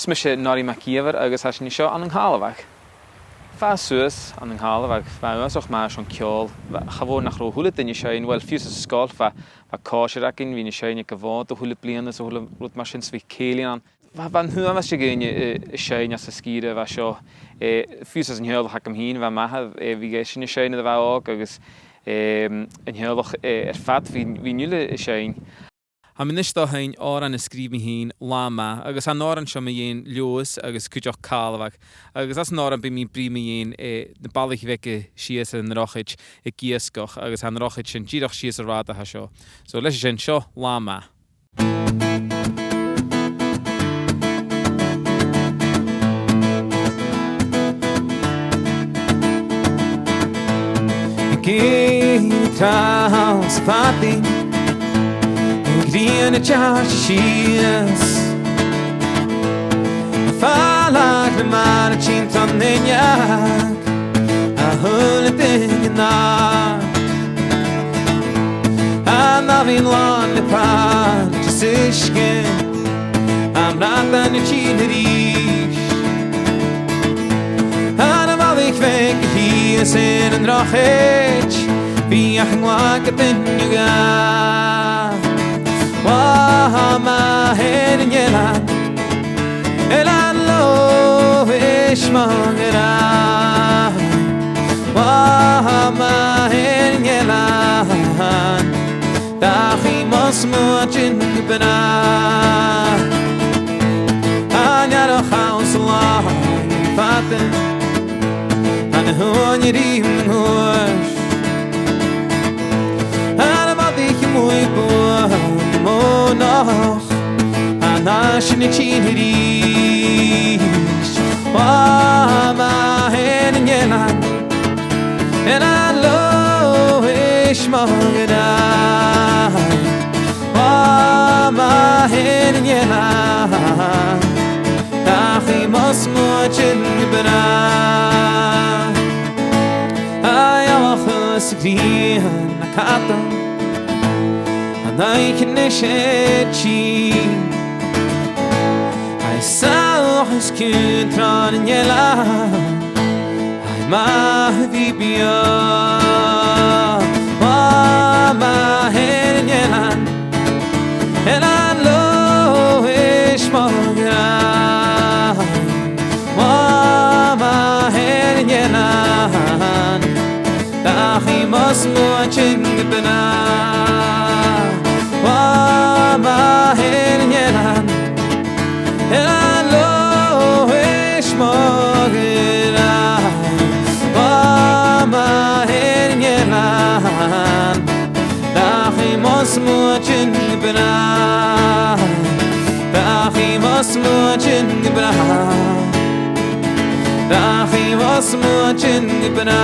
me sé Norrie MacIver agus has ní seo an Carloway. Fa suas an Carloway, fa úsach má an ceol, chavó nach ro húla daine séin, well fiús a scáil fa cáisireacin, hí na séine go bhád a húla bliana a húla rút mar sin sví célian. Van hua me sé géine séine as a scíre bheit seo fiús as an heolach am hín bheit maithe bhí gé sin na séine a bheit ág agus an heolach fat hí nula séin. Ha minis dá hain áran na scríbni hín láma, agus an áran seo me dhéon leos agus cúideach Carloway. Agus as an áran bí mí brí me dhéon na bailach bheice sias an rochid I giascoch, agus an rochid sin díadach sias a ráda ha seo. So leis sin seo láma. Traus party Green chashias Fala que mar chintan nenyak A hule dingna Ana vin lan le pan Sishke Am ratan chinerish Ana vadik vek hies in en rochich Bí ach an glácha duine Wa ma hen in yelan Elan lo ishmangera Wa ma hen in yelan Dachi mos muachin gibna Anyaro chaus Allah Faten An hun yirim huash Muy bon monoch Anash ni chinirish Wa ma hen in yelan En alo ishmangena Wa ma hen in yelan Dachi mos muachin gibna Ayawach usigrihan nakatan Skipinnish I saw his kintran in yela I mahdi bia ma hen in yelan and I lo ishmagra ma hen in yelan dahi mas muachin gibna Ma hen in yelan En I lo ishmagera Ma hen in yelan Dachi mos muachin gibna Dachi mos muachin gibna Dachi mos muachin gibna